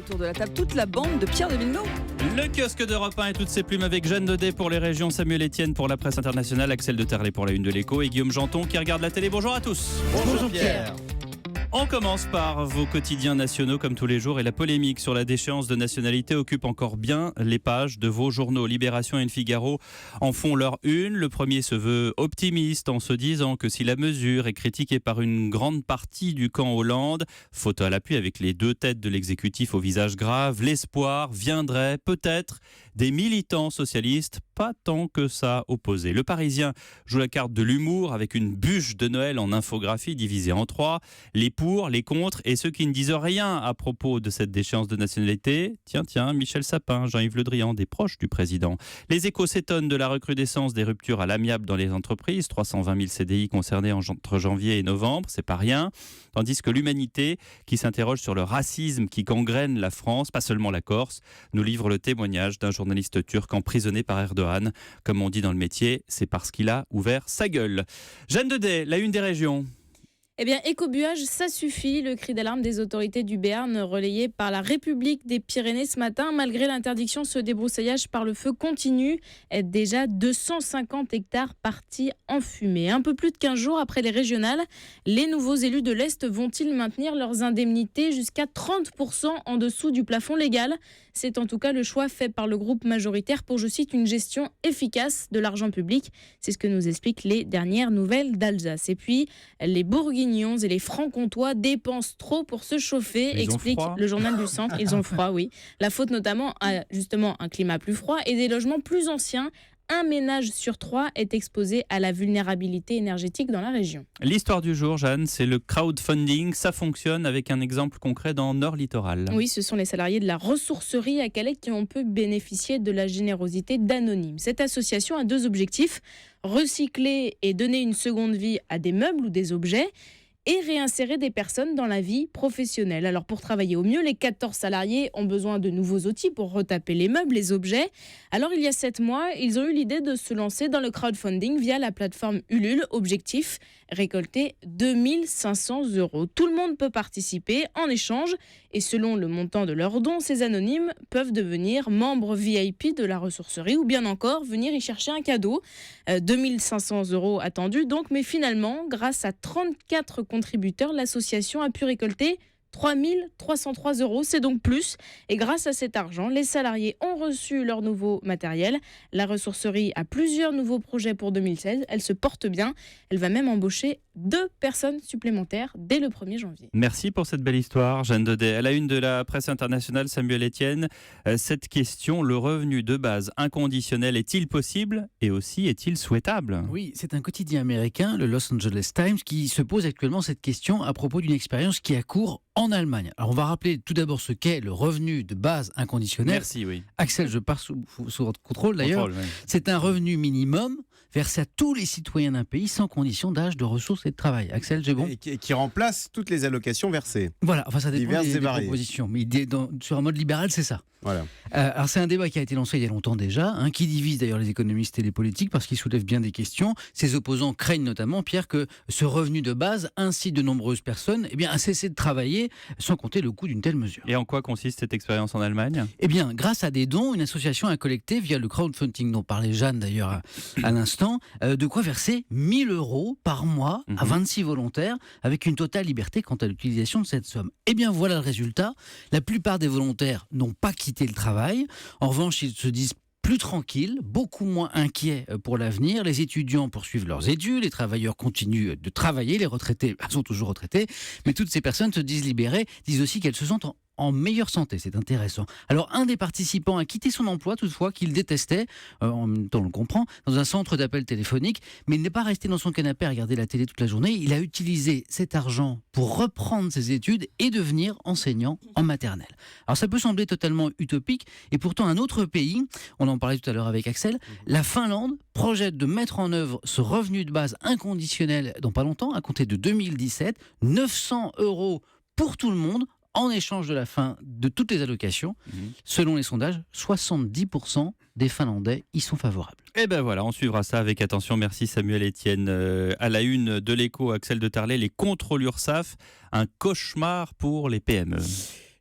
autour de la table toute la bande de Pierre de Villeneuve. Le kiosque d'Europe 1 et toutes ses plumes avec Jeanne Daudet pour les régions, Samuel Etienne pour la presse internationale, Axel de Terlet pour la une de l'Écho et Guillaume Janton qui regarde la télé. Bonjour à tous. Bonjour Pierre. On commence par vos quotidiens nationaux comme tous les jours et la polémique sur la déchéance de nationalité occupe encore bien les pages de vos journaux. Libération et Le Figaro en font leur une. Le premier se veut optimiste en se disant que si la mesure est critiquée par une grande partie du camp Hollande, photo à l'appui avec les deux têtes de l'exécutif au visage grave, l'espoir viendrait peut-être des militants socialistes, pas tant que ça opposés. Le Parisien joue la carte de l'humour avec une bûche de Noël en infographie divisée en trois. Les pour, les contre et ceux qui ne disent rien à propos de cette déchéance de nationalité. Tiens, Michel Sapin, Jean-Yves Le Drian, des proches du président. Les Échos s'étonnent de la recrudescence des ruptures à l'amiable dans les entreprises. 320 000 CDI concernés entre janvier et novembre, c'est pas rien. Tandis que l'Humanité, qui s'interroge sur le racisme qui gangrène la France, pas seulement la Corse, nous livre le témoignage d'un journaliste turc emprisonné par Erdogan. Comme on dit dans le métier, c'est parce qu'il a ouvert sa gueule. Jeanne Daudet, la une des régions. Eh bien, écobuage, ça suffit. Le cri d'alarme des autorités du Béarn, relayé par la République des Pyrénées ce matin. Malgré l'interdiction, ce débroussaillage par le feu continue. Déjà 250 hectares partis en fumée. Un peu plus de 15 jours après les régionales, les nouveaux élus de l'Est vont-ils maintenir leurs indemnités jusqu'à 30% en dessous du plafond légal ? C'est en tout cas le choix fait par le groupe majoritaire pour, je cite, une gestion efficace de l'argent public. C'est ce que nous expliquent les dernières nouvelles d'Alsace. Et puis, les Bourguignons et les Francs-Comtois dépensent trop pour se chauffer, explique le journal du Centre. Ils ont froid, oui. La faute notamment à justement un climat plus froid et des logements plus anciens. Un ménage sur 3 est exposé à la vulnérabilité énergétique dans la région. L'histoire du jour, Jeanne, c'est le crowdfunding. Ça fonctionne avec un exemple concret dans Nord Littoral. Oui, ce sont les salariés de la ressourcerie à Calais qui ont pu bénéficier de la générosité d'Anonyme. Cette association a deux objectifs, recycler et donner une seconde vie à des meubles ou des objets et réinsérer des personnes dans la vie professionnelle. Alors pour travailler au mieux, les 14 salariés ont besoin de nouveaux outils pour retaper les meubles, les objets. Alors il y a 7 mois, ils ont eu l'idée de se lancer dans le crowdfunding via la plateforme Ulule. Objectif, récolter 2500 €. Tout le monde peut participer en échange et selon le montant de leurs dons, ces anonymes peuvent devenir membres VIP de la ressourcerie ou bien encore venir y chercher un cadeau. 2500 € attendus donc, mais finalement, grâce à 34 contributeurs, l'association a pu récolter 3 303 €, c'est donc plus. Et grâce à cet argent, les salariés ont reçu leur nouveau matériel. La ressourcerie a plusieurs nouveaux projets pour 2016. Elle se porte bien. Elle va même embaucher 2 personnes supplémentaires dès le 1er janvier. Merci pour cette belle histoire, Jeanne Daudet. À la une de la presse internationale, Samuel Etienne, cette question, le revenu de base inconditionnel est-il possible et aussi est-il souhaitable ? Oui, c'est un quotidien américain, le Los Angeles Times, qui se pose actuellement cette question à propos d'une expérience qui a cours en Allemagne. Alors on va rappeler tout d'abord ce qu'est le revenu de base inconditionnel. Merci, oui. Axel, je pars sous votre contrôle d'ailleurs. Oui. C'est un revenu minimum versé à tous les citoyens d'un pays sans condition d'âge, de ressources et de travail. Axel, c'est bon ? Et qui remplace toutes les allocations versées. Voilà, enfin ça dépend Diverses et des variées. propositions. Mais sur un mode libéral, c'est ça. Voilà. Alors c'est un débat qui a été lancé il y a longtemps déjà, qui divise d'ailleurs les économistes et les politiques parce qu'il soulève bien des questions. Ses opposants craignent notamment, Pierre, que ce revenu de base incite de nombreuses personnes à cesser de travailler sans compter le coût d'une telle mesure. Et en quoi consiste cette expérience en Allemagne ? Eh bien, grâce à des dons, une association a collecté via le crowdfunding dont parlait Jeanne d'ailleurs à l'instant, de quoi verser 1 000 € par mois à 26 volontaires avec une totale liberté quant à l'utilisation de cette somme. Eh bien voilà le résultat. La plupart des volontaires n'ont pas quitté le travail. En revanche, ils se disent plus tranquilles, beaucoup moins inquiets pour l'avenir. Les étudiants poursuivent leurs études, les travailleurs continuent de travailler, les retraités sont toujours retraités, mais toutes ces personnes se disent libérées, disent aussi qu'elles se sentent en meilleure santé, c'est intéressant. Alors un des participants a quitté son emploi toutefois qu'il détestait, en même temps on le comprend, dans un centre d'appel téléphonique, mais il n'est pas resté dans son canapé à regarder la télé toute la journée, il a utilisé cet argent pour reprendre ses études et devenir enseignant en maternelle. Alors ça peut sembler totalement utopique et pourtant un autre pays, on en parlait tout à l'heure avec Axel, la Finlande projette de mettre en œuvre ce revenu de base inconditionnel dans pas longtemps, à compter de 2017, 900 € pour tout le monde, en échange de la fin de toutes les allocations. Selon les sondages, 70% des Finlandais y sont favorables. Et ben voilà, on suivra ça avec attention. Merci Samuel Etienne. À la une de l'Écho, Axel de Terlet, les contrôles URSSAF, un cauchemar pour les PME.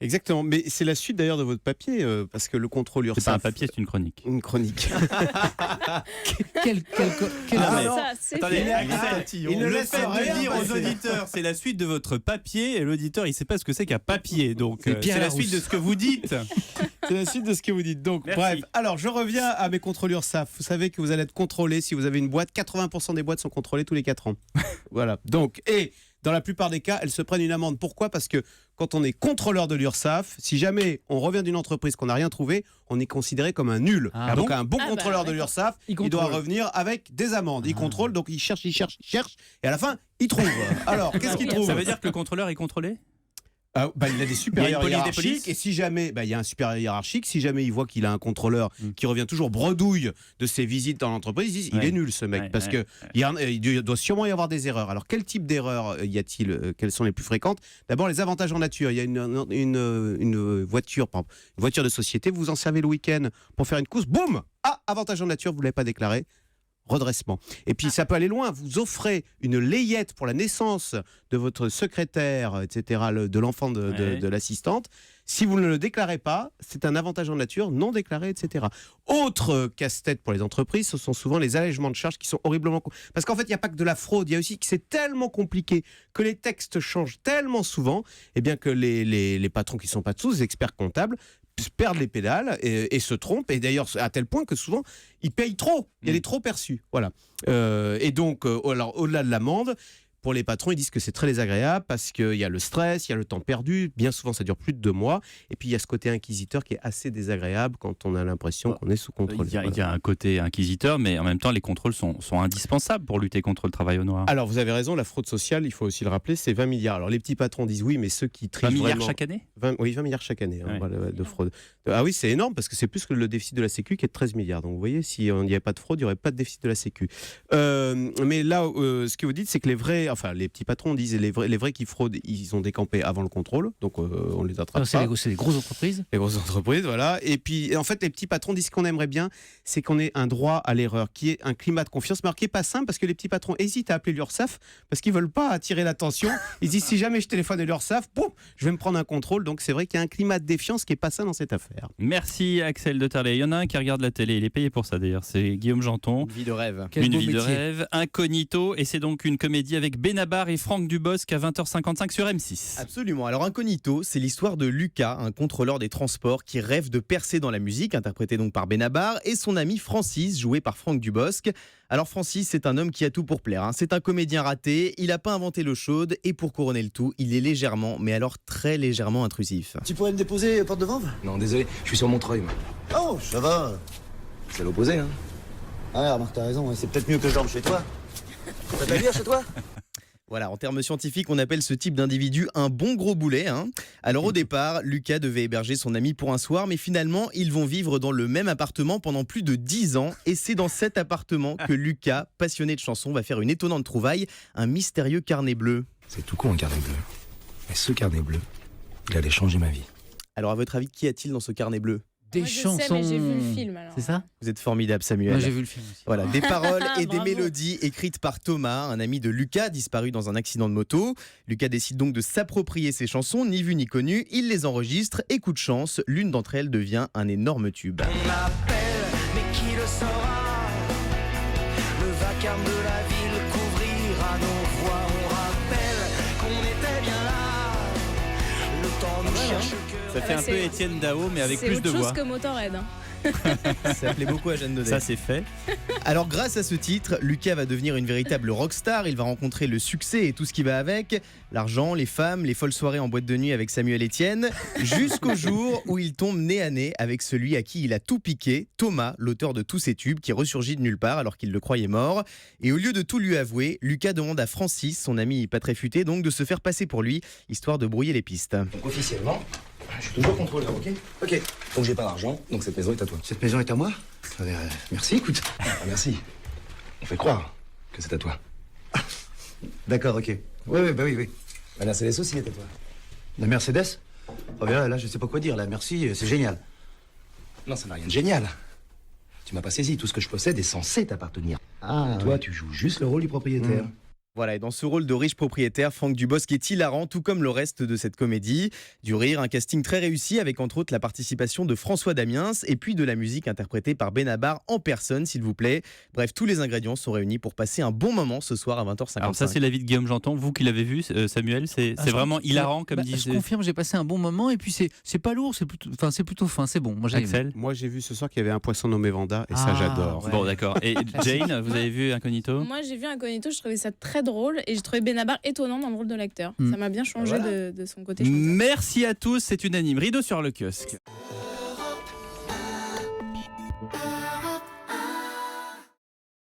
Exactement, mais c'est la suite d'ailleurs de votre papier, parce que le contrôle C'est URSSAF... pas un papier, c'est une chronique. Une chronique. Quel Ah, mais non. Ça, c'est Attendez, fait. Axel, il ne le laisse fait rien de dire aux passer. auditeurs c'est la suite de votre papier, et l'auditeur il sait pas ce que c'est qu'un papier, donc C'est Pierre c'est la Larousse. suite de ce que vous dites. C'est la suite de ce que vous dites. Donc, Merci. bref. Alors, je reviens à mes contrôles URSSAF. Vous savez que vous allez être contrôlé si vous avez une boîte. 80% des boîtes sont contrôlées tous les 4 ans. Voilà. Donc, et dans la plupart des cas, elles se prennent une amende. Pourquoi ? Parce que quand on est contrôleur de l'URSSAF, si jamais on revient d'une entreprise qu'on n'a rien trouvé, on est considéré comme un nul. Ah Donc, bon un bon Ah bah, contrôleur de d'accord. l'URSSAF, Il il doit contrôle. revenir avec des amendes. Il Ah. contrôle, donc il cherche, et à la fin, il trouve. Alors, qu'est-ce qu'il trouve ? Ça veut dire que le contrôleur est contrôlé? Ah, il a des supérieurs police des hiérarchiques, polices et si jamais il y a un supérieur hiérarchique, si jamais il voit qu'il a un contrôleur qui revient toujours bredouille de ses visites dans l'entreprise, ils disent il Ouais. est nul ce mec, Ouais, parce ouais, que il doit sûrement y avoir des erreurs. Alors quel type d'erreurs y a-t-il? Quelles sont les plus fréquentes? D'abord les avantages en nature. Il y a une voiture, par exemple, une voiture de société, vous en servez le week-end pour faire une course, boum, avantage en nature, vous ne l'avez pas déclaré. Redressement. Et puis ça peut aller loin, vous offrez une layette pour la naissance de votre secrétaire, etc., de l'enfant de l'assistante. Si vous ne le déclarez pas, c'est un avantage en nature non déclaré, etc. Autre casse-tête pour les entreprises, ce sont souvent les allègements de charges qui sont horriblement... Parce qu'en fait, il n'y a pas que de la fraude, il y a aussi que c'est tellement compliqué, que les textes changent tellement souvent, eh bien que les patrons qui ne sont pas tous des experts comptables perdent les pédales et se trompent, et d'ailleurs à tel point que souvent ils payent trop, il y a des trop perçus, voilà. Et donc alors, au-delà de l'amende, pour les patrons, ils disent que c'est très désagréable parce qu'il y a le stress, il y a le temps perdu, bien souvent ça dure plus de 2 mois, et puis il y a ce côté inquisiteur qui est assez désagréable quand on a l'impression qu'on est sous contrôle. Il y a un côté inquisiteur, mais en même temps, les contrôles sont indispensables pour lutter contre le travail au noir. Alors vous avez raison, la fraude sociale, il faut aussi le rappeler, c'est 20 milliards. Alors les petits patrons disent oui, mais ceux qui trichent 20 milliards vraiment... chaque année? 20 milliards chaque année Ouais. voilà, de fraude. Ah oui, c'est énorme parce que c'est plus que le déficit de la Sécu qui est de 13 milliards. Donc vous voyez, si on n'y avait pas de fraude, il n'y aurait pas de déficit de la Sécu. Mais là, ce que vous dites, c'est que les petits patrons disent les vrais qui fraudent, ils ont décampé avant le contrôle, donc on les attrape pas. C'est les grosses entreprises. Les grosses entreprises, voilà. Et puis, en fait, les petits patrons disent qu'on aimerait bien, c'est qu'on ait un droit à l'erreur, qui est un climat de confiance, mais qui n'est pas simple parce que les petits patrons hésitent à appeler l'URSSAF parce qu'ils ne veulent pas attirer l'attention. Ils disent si jamais je téléphone à l'URSSAF, boum, je vais me prendre un contrôle. Donc c'est vrai qu'il y a un climat de défiance qui n'est pas sain dans cette affaire. Merci Axel de Terlet. Il y en a un qui regarde la télé, il est payé pour ça d'ailleurs, c'est Guillaume Janton. Une vie de rêve. Quel Une beau vie de métier. rêve, Incognito, et c'est donc une comédie avec Benabar et Franck Dubosc à 20h55 sur M6. Absolument. Alors Incognito, c'est l'histoire de Lucas, un contrôleur des transports qui rêve de percer dans la musique, interprété donc par Benabar, et son ami Francis, joué par Franck Dubosc. Alors Francis, c'est un homme qui a tout pour plaire, hein. C'est un comédien raté, il n'a pas inventé l'eau chaude, et pour couronner le tout, il est légèrement, mais alors très légèrement intrusif. Tu pourrais me déposer porte de Vanves? Non, désolé, je suis sur Montreuil, moi. Oh, ça va. C'est à l'opposé, hein. Ah, remarque, t'as raison, c'est peut-être mieux que je dorme chez toi. T'as de la bière chez toi? Voilà, en termes scientifiques, on appelle ce type d'individu un bon gros boulet, hein. Alors au départ, Lucas devait héberger son ami pour un soir, mais finalement, ils vont vivre dans le même appartement pendant plus de 10 ans. Et c'est dans cet appartement que Lucas, passionné de chansons, va faire une étonnante trouvaille, un mystérieux carnet bleu. C'est tout con, un carnet bleu. Mais ce carnet bleu, il allait changer ma vie. Alors à votre avis, qu'y a-t-il dans ce carnet bleu? Des Moi, je sais, chansons. mais j'ai vu le film, alors. C'est ça? Vous êtes formidable, Samuel. Moi j'ai vu le film aussi. Voilà, des paroles et des Bravo. mélodies écrites par Thomas, un ami de Lucas disparu dans un accident de moto. Lucas décide donc de s'approprier ces chansons, ni vu ni connu. Il les enregistre et coup de chance, l'une d'entre elles devient un énorme tube. On m'appelle, mais qui le saura? Le vacarme de la ville couvrira nos voix. On rappelle qu'on était bien là. Le temps nous cherche que... Ça fait un peu c'est- Étienne Dao, mais avec C'est plus autre de chose voix. que Motorhead. Hein. Ça plaît beaucoup à Jeanne Daudet. Ça c'est fait. Alors grâce à ce titre, Lucas va devenir une véritable rockstar. Il va rencontrer le succès et tout ce qui va avec. L'argent, les femmes, les folles soirées en boîte de nuit avec Samuel Etienne. Jusqu'au jour où il tombe nez à nez avec celui à qui il a tout piqué, Thomas, l'auteur de tous ces tubes, qui ressurgit de nulle part alors qu'il le croyait mort. Et au lieu de tout lui avouer, Lucas demande à Francis, son ami pas très futé, donc de se faire passer pour lui, histoire de brouiller les pistes. Donc officiellement, je suis toujours contrôleur, ok? Ok. Donc j'ai pas d'argent, donc cette maison est à toi. Cette maison est à moi? Merci, écoute. Ah, merci. On fait croire que c'est à toi. D'accord, ok. Oui. La Mercedes aussi est à toi. La Mercedes? Oh, bien là, je sais pas quoi dire, là, merci, c'est génial. Non, ça n'a rien de génial. Tu m'as pas saisi, tout ce que je possède est censé t'appartenir. Ah, Toi, tu joues juste le rôle du propriétaire. Voilà, et dans ce rôle de riche propriétaire, Franck Dubosc est hilarant, tout comme le reste de cette comédie. Du rire, un casting très réussi avec entre autres la participation de François Damiens et puis de la musique interprétée par Benabar en personne, s'il vous plaît. Bref, tous les ingrédients sont réunis pour passer un bon moment ce soir à 20h55. Alors ça, c'est l'avis de Guillaume Janton. Vous qui l'avez vu, Samuel, c'est vraiment hilarant comme disait. Je confirme, j'ai passé un bon moment et puis c'est pas lourd, c'est plutôt fin, c'est bon. Moi, j'ai aimé. Axel. Moi, j'ai vu ce soir qu'il y avait un poisson nommé Vanda et ça, j'adore. ouais. Bon, d'accord. Et Jane, vous avez vu Incognito? Moi, j'ai vu Incognito, je trouvais ça très drôle et j'ai trouvé Benabar étonnant dans le rôle de l'acteur. Mm. Ça m'a bien changé de son côté chanteur. Merci à tous, c'est unanime. Rideau sur le kiosque.